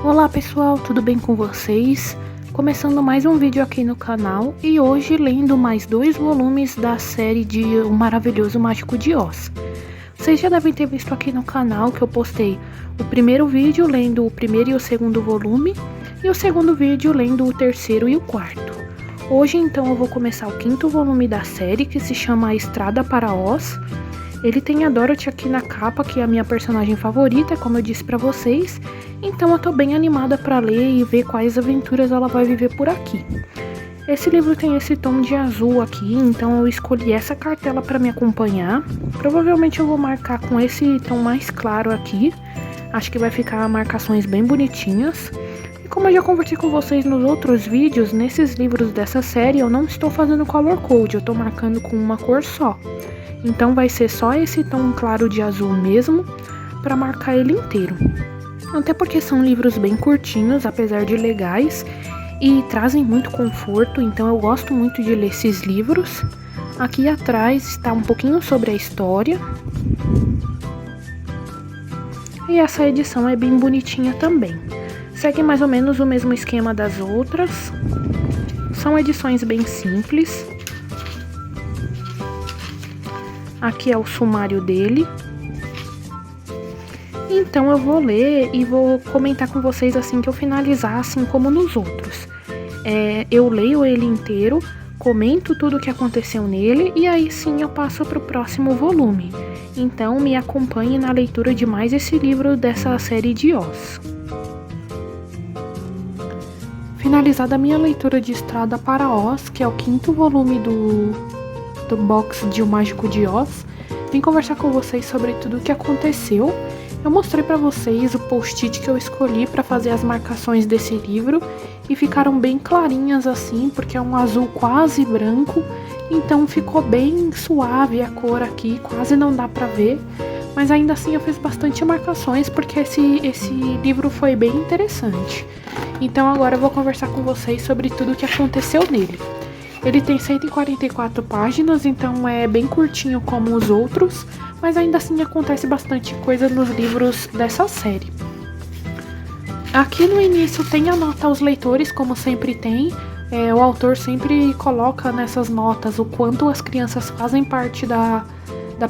Olá pessoal, tudo bem com vocês? Começando mais um vídeo aqui no canal e hoje lendo mais 2 volumes da série de O Maravilhoso Mágico de Oz. Vocês já devem ter visto aqui no canal que eu postei o primeiro vídeo lendo o primeiro e o segundo volume e o segundo vídeo lendo o terceiro e o quarto. Hoje então eu vou começar o 5º volume da série, que se chama A Estrada para Oz. Ele tem a Dorothy aqui na capa, que é a minha personagem favorita, como eu disse pra vocês. Então eu tô bem animada pra ler e ver quais aventuras ela vai viver por aqui. Esse livro tem esse tom de azul aqui, então eu escolhi essa cartela pra me acompanhar. Provavelmente eu vou marcar com esse tom mais claro aqui. Acho que vai ficar marcações bem bonitinhas. E como eu já conversei com vocês nos outros vídeos, nesses livros dessa série eu não estou fazendo color code, eu tô marcando com uma cor só. Então vai ser só esse tom claro de azul mesmo, para marcar ele inteiro. Até porque são livros bem curtinhos, apesar de legais, e trazem muito conforto, então eu gosto muito de ler esses livros. Aqui atrás está um pouquinho sobre a história. E essa edição é bem bonitinha também. Segue mais ou menos o mesmo esquema das outras. São edições bem simples. Aqui é o sumário dele. Então eu vou ler e vou comentar com vocês assim que eu finalizar, assim como nos outros. Eu leio ele inteiro, comento tudo o que aconteceu nele e aí sim eu passo para o próximo volume. Então me acompanhe na leitura de mais esse livro dessa série de Oz. Finalizada a minha leitura de Estrada para Oz, que é o 5º volume do box de O Mágico de Oz, vim conversar com vocês sobre tudo o que aconteceu. Eu mostrei para vocês o post-it que eu escolhi para fazer as marcações desse livro e ficaram bem clarinhas assim, porque é um azul quase branco, então ficou bem suave a cor aqui, quase não dá para ver, mas ainda assim eu fiz bastante marcações porque esse livro foi bem interessante. Então agora eu vou conversar com vocês sobre tudo o que aconteceu nele. Ele tem 144 páginas, então é bem curtinho como os outros, mas ainda assim acontece bastante coisa nos livros dessa série. Aqui no início tem a nota aos leitores, como sempre tem. O autor sempre coloca nessas notas o quanto as crianças fazem parte da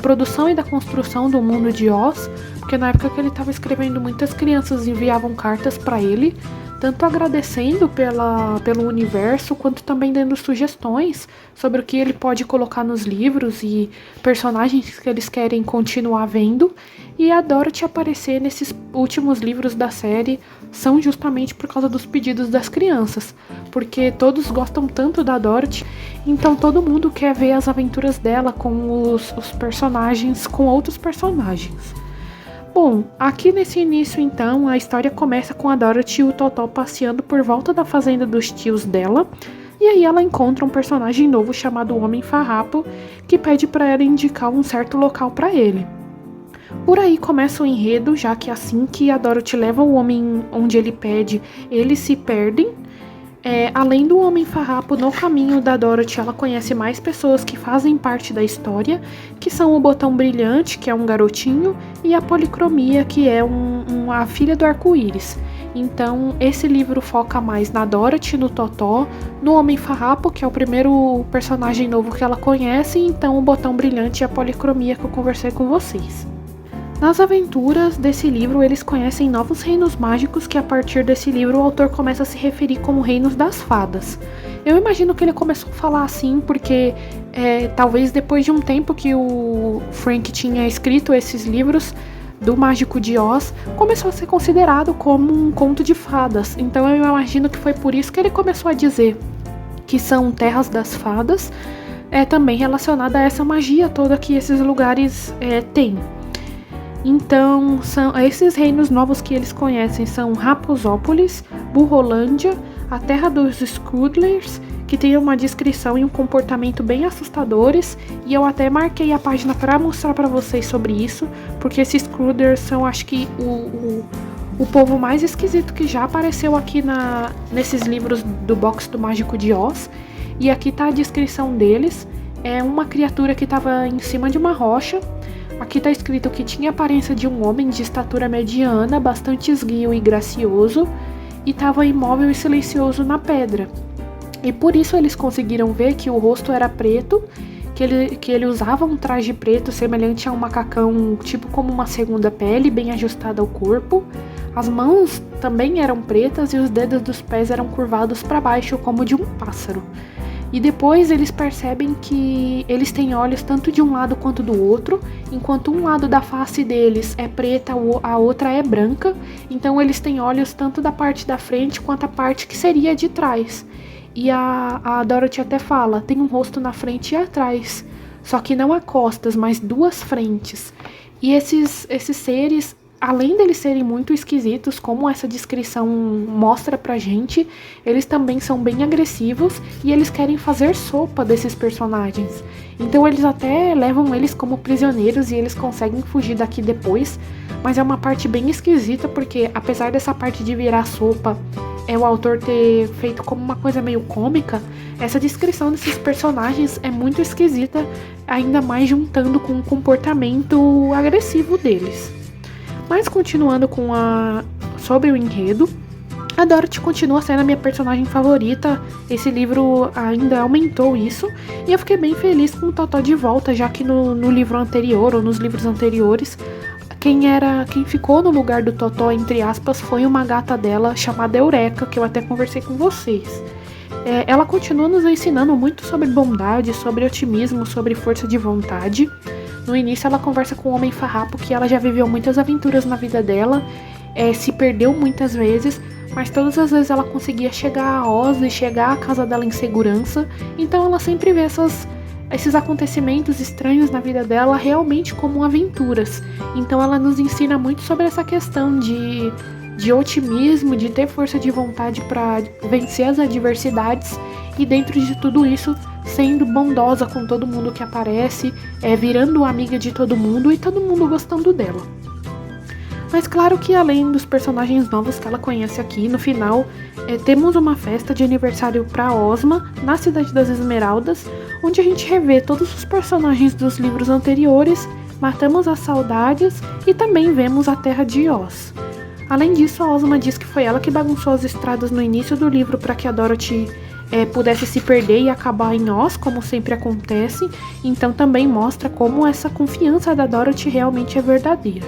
produção e da construção do mundo de Oz, porque na época que ele estava escrevendo, muitas crianças enviavam cartas para ele, tanto agradecendo pelo universo, quanto também dando sugestões sobre o que ele pode colocar nos livros e personagens que eles querem continuar vendo. E a Dorothy aparecer nesses últimos livros da série são justamente por causa dos pedidos das crianças, porque todos gostam tanto da Dorothy, então todo mundo quer ver as aventuras dela com os personagens, com outros personagens. Bom, aqui nesse início então, a história começa com a Dorothy e o Totó passeando por volta da fazenda dos tios dela, e aí ela encontra um personagem novo chamado Homem Farrapo, que pede para ela indicar um certo local para ele. Por aí começa o enredo, já que assim que a Dorothy leva o homem onde ele pede, eles se perdem. Além do Homem Farrapo, no caminho da Dorothy, ela conhece mais pessoas que fazem parte da história, que são o Botão Brilhante, que é um garotinho, e a Policromia, que é a filha do Arco-Íris. Então, esse livro foca mais na Dorothy, no Totó, no Homem Farrapo, que é o primeiro personagem novo que ela conhece, e então o Botão Brilhante e a Policromia que eu conversei com vocês. Nas aventuras desse livro, eles conhecem novos reinos mágicos que a partir desse livro o autor começa a se referir como reinos das fadas. Eu imagino que ele começou a falar assim porque talvez depois de um tempo que o Frank tinha escrito esses livros do Mágico de Oz, começou a ser considerado como um conto de fadas. Então eu imagino que foi por isso que ele começou a dizer que são terras das fadas, também relacionada a essa magia toda que esses lugares têm. Então, esses reinos novos que eles conhecem são Raposópolis, Burrolândia, a terra dos Scoodlers, que tem uma descrição e um comportamento bem assustadores, e eu até marquei a página para mostrar para vocês sobre isso, porque esses Scoodlers são, acho que, o povo mais esquisito que já apareceu aqui nesses livros do box do Mágico de Oz, e aqui tá a descrição deles. É uma criatura que estava em cima de uma rocha, Aqui tá escrito que tinha a aparência de um homem de estatura mediana, bastante esguio e gracioso, e estava imóvel e silencioso na pedra. E por isso eles conseguiram ver que o rosto era preto, que ele usava um traje preto semelhante a um macacão, tipo como uma segunda pele, bem ajustada ao corpo. As mãos também eram pretas e os dedos dos pés eram curvados para baixo, como de um pássaro. E depois eles percebem que eles têm olhos tanto de um lado quanto do outro, enquanto um lado da face deles é preta, a outra é branca, então eles têm olhos tanto da parte da frente quanto a parte que seria de trás. E a Dorothy até fala, tem um rosto na frente e atrás, só que não há costas, mas duas frentes. E esses seres, além deles serem muito esquisitos, como essa descrição mostra pra gente, eles também são bem agressivos e eles querem fazer sopa desses personagens. Então eles até levam eles como prisioneiros e eles conseguem fugir daqui depois, mas é uma parte bem esquisita porque apesar dessa parte de virar sopa, o autor ter feito como uma coisa meio cômica, essa descrição desses personagens é muito esquisita, ainda mais juntando com o comportamento agressivo deles. Mas continuando sobre o enredo, a Dorothy continua sendo a minha personagem favorita. Esse livro ainda aumentou isso, e eu fiquei bem feliz com o Totó de volta, já que no livro anterior, ou nos livros anteriores, quem ficou no lugar do Totó, entre aspas, foi uma gata dela chamada Eureka, que eu até conversei com vocês. Ela continua nos ensinando muito sobre bondade, sobre otimismo, sobre força de vontade. No início ela conversa com o Homem Farrapo, que ela já viveu muitas aventuras na vida dela, se perdeu muitas vezes, mas todas as vezes ela conseguia chegar a Oz e chegar à casa dela em segurança, então ela sempre vê esses acontecimentos estranhos na vida dela realmente como aventuras. Então ela nos ensina muito sobre essa questão de otimismo, de ter força de vontade para vencer as adversidades e dentro de tudo isso sendo bondosa com todo mundo que aparece, virando amiga de todo mundo e todo mundo gostando dela. Mas claro que além dos personagens novos que ela conhece aqui, no final temos uma festa de aniversário para Ozma, na Cidade das Esmeraldas, onde a gente revê todos os personagens dos livros anteriores, matamos as saudades e também vemos a Terra de Oz. Além disso, a Ozma diz que foi ela que bagunçou as estradas no início do livro para que a Dorothy pudesse se perder e acabar em Oz, como sempre acontece, então também mostra como essa confiança da Dorothy realmente é verdadeira.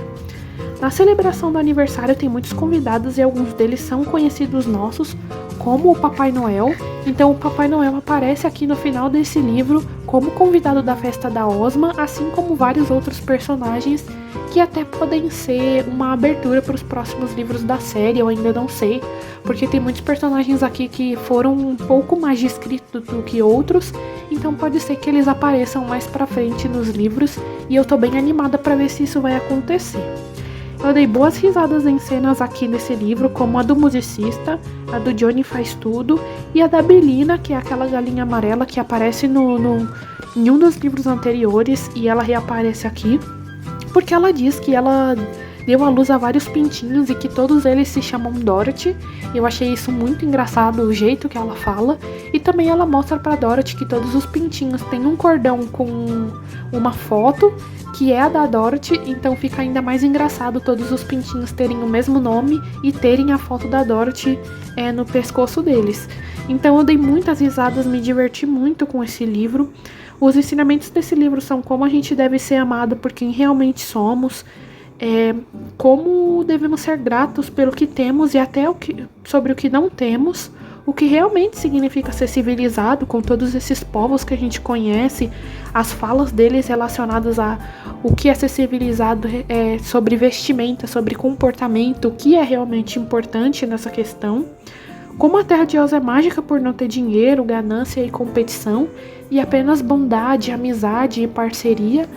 Na celebração do aniversário tem muitos convidados e alguns deles são conhecidos nossos, como o Papai Noel. Então o Papai Noel aparece aqui no final desse livro como convidado da festa da Ozma, assim como vários outros personagens que até podem ser uma abertura para os próximos livros da série, eu ainda não sei, porque tem muitos personagens aqui que foram um pouco mais descritos do que outros, então pode ser que eles apareçam mais pra frente nos livros e eu tô bem animada para ver se isso vai acontecer. Eu dei boas risadas em cenas aqui nesse livro, como a do musicista, a do Johnny Faz Tudo e a da Belina, que é aquela galinha amarela que aparece em um dos livros anteriores e ela reaparece aqui, porque ela diz que ela deu à luz a vários pintinhos e que todos eles se chamam Dorothy. Eu achei isso muito engraçado, o jeito que ela fala, e também ela mostra pra Dorothy que todos os pintinhos têm um cordão com uma foto, que é a da Dorothy, então fica ainda mais engraçado todos os pintinhos terem o mesmo nome e terem a foto da Dorothy no pescoço deles. Então eu dei muitas risadas, me diverti muito com esse livro. Os ensinamentos desse livro são como a gente deve ser amado por quem realmente somos, como devemos ser gratos pelo que temos e até sobre o que não temos, o que realmente significa ser civilizado com todos esses povos que a gente conhece, as falas deles relacionadas a o que é ser civilizado, sobre vestimenta, sobre comportamento, o que é realmente importante nessa questão, como a Terra de Oz é mágica por não ter dinheiro, ganância e competição, e apenas bondade, amizade e parceria,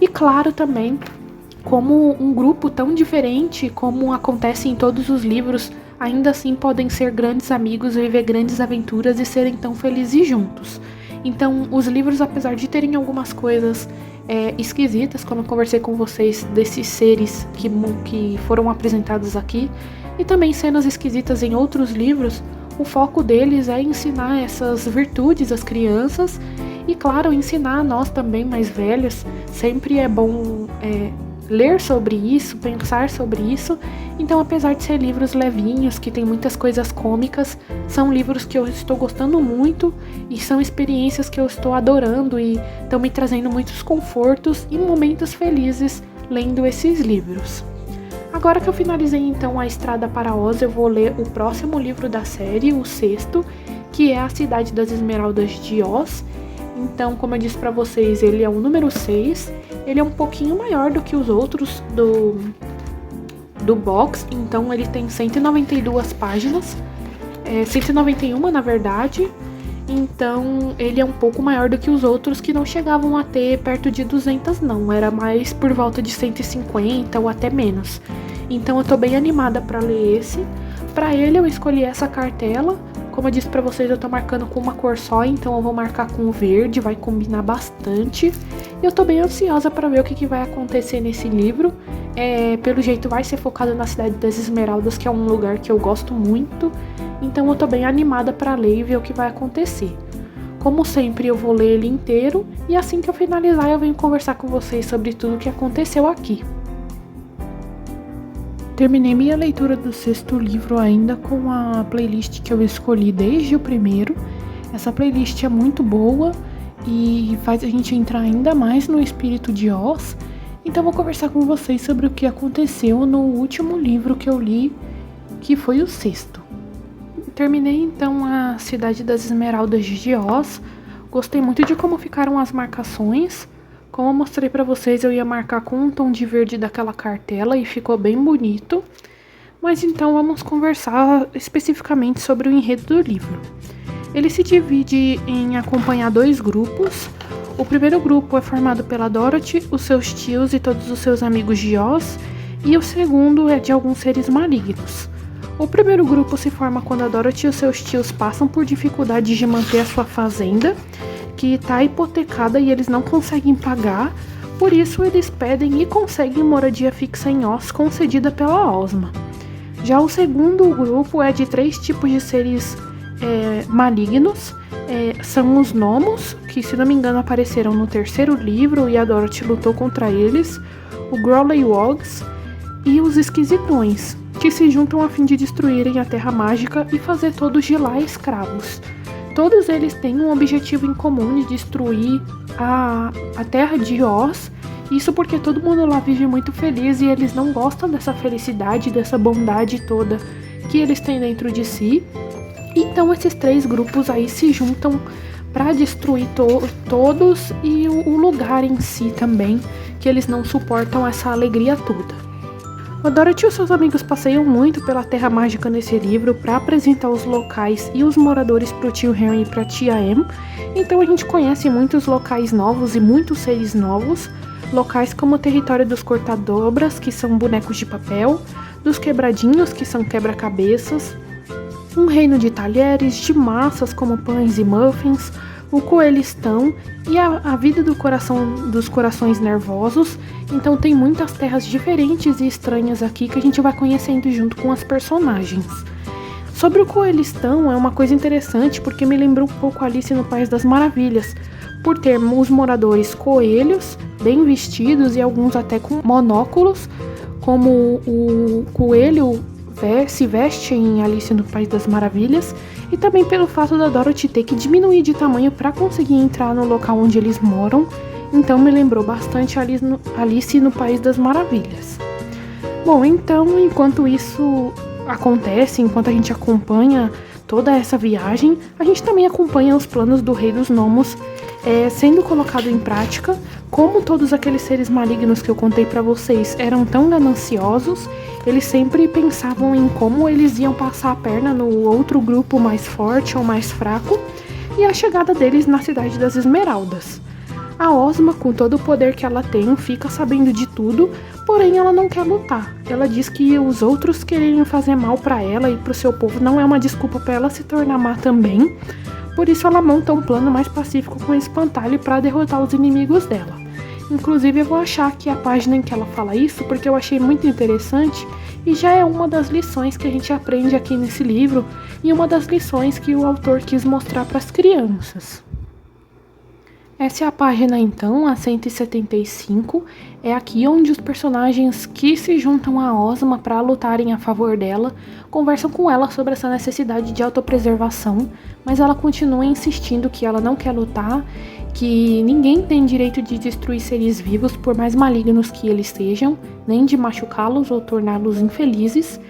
e claro também como um grupo tão diferente como acontece em todos os livros, ainda assim podem ser grandes amigos, viver grandes aventuras e serem tão felizes juntos. Então, os livros, apesar de terem algumas coisas esquisitas, como eu conversei com vocês, desses seres que foram apresentados aqui, e também cenas esquisitas em outros livros, o foco deles é ensinar essas virtudes às crianças e, claro, ensinar a nós também mais velhos. Sempre é bom ler sobre isso, pensar sobre isso. Então, apesar de ser livros levinhos, que tem muitas coisas cômicas, são livros que eu estou gostando muito e são experiências que eu estou adorando e estão me trazendo muitos confortos e momentos felizes lendo esses livros. Agora que eu finalizei então A Estrada para Oz, eu vou ler o próximo livro da série, o sexto, que é A Cidade das Esmeraldas de Oz. Então, como eu disse para vocês, ele é o número 6. Ele é um pouquinho maior do que os outros do box. Então, ele tem 192 páginas. 191, na verdade. Então, ele é um pouco maior do que os outros, que não chegavam a ter perto de 200, não. Era mais por volta de 150 ou até menos. Então, eu tô bem animada para ler esse. Para ele, eu escolhi essa cartela. Como eu disse pra vocês, eu tô marcando com uma cor só, então eu vou marcar com o verde, vai combinar bastante. E eu tô bem ansiosa pra ver o que vai acontecer nesse livro. Pelo jeito vai ser focado na Cidade das Esmeraldas, que é um lugar que eu gosto muito. Então eu tô bem animada pra ler e ver o que vai acontecer. Como sempre, eu vou ler ele inteiro e assim que eu finalizar eu venho conversar com vocês sobre tudo o que aconteceu aqui. Terminei minha leitura do sexto livro ainda com a playlist que eu escolhi desde o primeiro. Essa playlist é muito boa e faz a gente entrar ainda mais no espírito de Oz. Então vou conversar com vocês sobre o que aconteceu no último livro que eu li, que foi o sexto. Terminei então A Cidade das Esmeraldas de Oz. Gostei muito de como ficaram as marcações. Como eu mostrei pra vocês, eu ia marcar com um tom de verde daquela cartela e ficou bem bonito. Mas então vamos conversar especificamente sobre o enredo do livro. Ele se divide em acompanhar dois grupos. O primeiro grupo é formado pela Dorothy, os seus tios e todos os seus amigos de Oz. E o segundo é de alguns seres malignos. O primeiro grupo se forma quando a Dorothy e os seus tios passam por dificuldades de manter a sua fazenda, que está hipotecada e eles não conseguem pagar, por isso eles pedem e conseguem moradia fixa em Oz concedida pela Ozma. Já o segundo grupo é de 3 tipos de seres malignos, são os gnomos, que se não me engano apareceram no terceiro livro e a Dorothy lutou contra eles, o Growleywogs e os esquisitões, que se juntam a fim de destruírem a Terra Mágica e fazer todos de lá escravos. Todos eles têm um objetivo em comum de destruir a Terra de Oz. Isso porque todo mundo lá vive muito feliz e eles não gostam dessa felicidade, dessa bondade toda que eles têm dentro de si. Então esses 3 grupos aí se juntam para destruir todos e o lugar em si também, que eles não suportam essa alegria toda. A Dorothy e os seus amigos passeiam muito pela Terra Mágica nesse livro para apresentar os locais e os moradores para o tio Henry e para a tia Em. Então a gente conhece muitos locais novos e muitos seres novos. Locais como o território dos cortadobras, que são bonecos de papel, dos quebradinhos, que são quebra-cabeças, um reino de talheres, de massas como pães e muffins, o coelhistão e a vida dos corações nervosos. Então tem muitas terras diferentes e estranhas aqui que a gente vai conhecendo junto com as personagens. Sobre o coelhistão, é uma coisa interessante porque me lembrou um pouco Alice no País das Maravilhas, por ter os moradores coelhos, bem vestidos e alguns até com monóculos, como o coelho se veste em Alice no País das Maravilhas, e também pelo fato da Dorothy ter que diminuir de tamanho para conseguir entrar no local onde eles moram. Então me lembrou bastante Alice no País das Maravilhas. Bom, então enquanto isso acontece, enquanto a gente acompanha toda essa viagem, a gente também acompanha os planos do Rei dos Gnomos sendo colocado em prática. Como todos aqueles seres malignos que eu contei pra vocês eram tão gananciosos, eles sempre pensavam em como eles iam passar a perna no outro grupo mais forte ou mais fraco, e a chegada deles na Cidade das Esmeraldas. A Ozma, com todo o poder que ela tem, fica sabendo de tudo, porém ela não quer lutar. Ela diz que os outros quererem fazer mal pra ela e pro seu povo não é uma desculpa pra ela se tornar má também. Por isso ela monta um plano mais pacífico com o espantalho para derrotar os inimigos dela. Inclusive eu vou achar aqui a página em que ela fala isso, porque eu achei muito interessante e já é uma das lições que a gente aprende aqui nesse livro e uma das lições que o autor quis mostrar para as crianças. Essa é a página então, a 175, é aqui onde os personagens que se juntam a Ozma para lutarem a favor dela, conversam com ela sobre essa necessidade de autopreservação, mas ela continua insistindo que ela não quer lutar, que ninguém tem direito de destruir seres vivos por mais malignos que eles sejam, nem de machucá-los ou torná-los infelizes.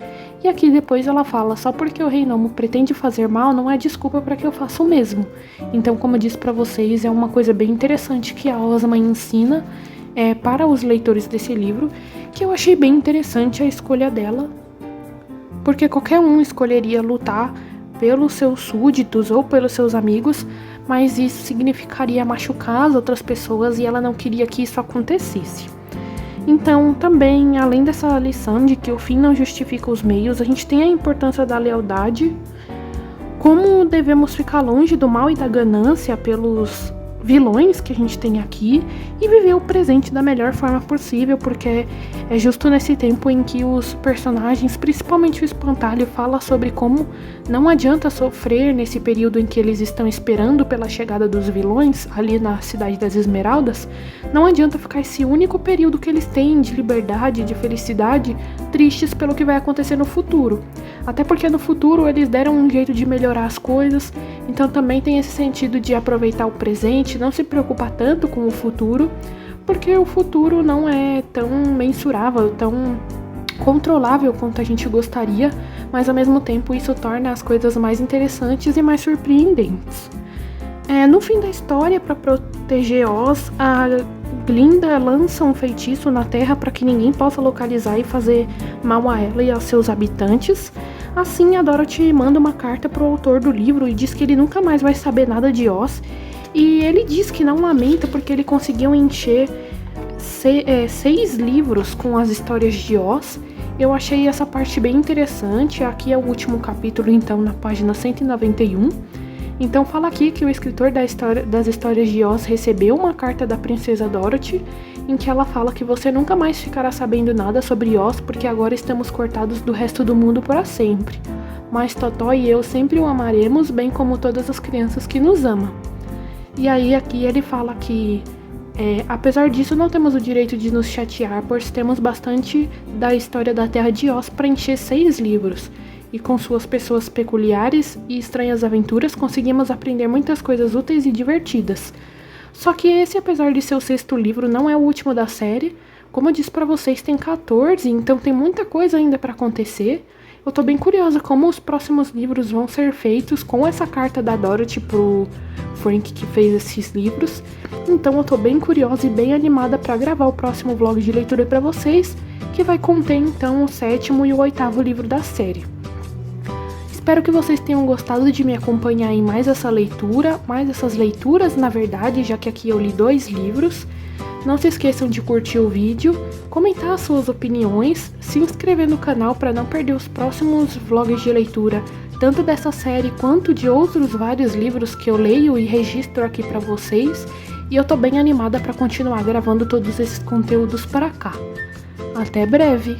E aqui depois ela fala, só porque o Rei Gnomo pretende fazer mal não é desculpa para que eu faça o mesmo. Então, como eu disse para vocês, é uma coisa bem interessante que a Ozma ensina para os leitores desse livro, que eu achei bem interessante a escolha dela, porque qualquer um escolheria lutar pelos seus súditos ou pelos seus amigos, mas isso significaria machucar as outras pessoas e ela não queria que isso acontecesse. Então, também, além dessa lição de que o fim não justifica os meios, a gente tem a importância da lealdade, como devemos ficar longe do mal e da ganância pelos vilões que a gente tem aqui e viver o presente da melhor forma possível, porque é justo nesse tempo em que os personagens, principalmente o Espantalho, fala sobre como não adianta sofrer nesse período em que eles estão esperando pela chegada dos vilões ali na Cidade das Esmeraldas. Não adianta ficar esse único período que eles têm de liberdade, de felicidade, tristes pelo que vai acontecer no futuro. Até porque no futuro eles deram um jeito de melhorar as coisas, então também tem esse sentido de aproveitar o presente, não se preocupar tanto com o futuro, porque o futuro não é tão mensurável, tão controlável quanto a gente gostaria, mas ao mesmo tempo isso torna as coisas mais interessantes e mais surpreendentes. No fim da história, para proteger Oz, a Glinda lança um feitiço na Terra para que ninguém possa localizar e fazer mal a ela e aos seus habitantes. Assim, a Dorothy manda uma carta para o autor do livro e diz que ele nunca mais vai saber nada de Oz. E ele diz que não lamenta porque ele conseguiu encher 6 livros com as histórias de Oz. Eu achei essa parte bem interessante. Aqui é o último capítulo, então, na página 191. Então fala aqui que o escritor das histórias de Oz recebeu uma carta da princesa Dorothy, em que ela fala que você nunca mais ficará sabendo nada sobre Oz, porque agora estamos cortados do resto do mundo para sempre. Mas Totó e eu sempre o amaremos, bem como todas as crianças que nos amam. E aí aqui ele fala que, apesar disso, não temos o direito de nos chatear, pois temos bastante da história da Terra de Oz para encher 6 livros. E com suas pessoas peculiares e estranhas aventuras, conseguimos aprender muitas coisas úteis e divertidas. Só que esse, apesar de ser o 6º livro, não é o último da série. Como eu disse pra vocês, tem 14, então tem muita coisa ainda pra acontecer. Eu tô bem curiosa como os próximos livros vão ser feitos com essa carta da Dorothy pro Frank que fez esses livros. Então eu tô bem curiosa e bem animada pra gravar o próximo vlog de leitura pra vocês, que vai conter então o 7º e o 8º livro da série. Espero que vocês tenham gostado de me acompanhar em mais essa leitura, mais essas leituras, na verdade, já que aqui eu li 2 livros. Não se esqueçam de curtir o vídeo, comentar as suas opiniões, se inscrever no canal para não perder os próximos vlogs de leitura, tanto dessa série quanto de outros vários livros que eu leio e registro aqui para vocês. E eu tô bem animada para continuar gravando todos esses conteúdos para cá. Até breve!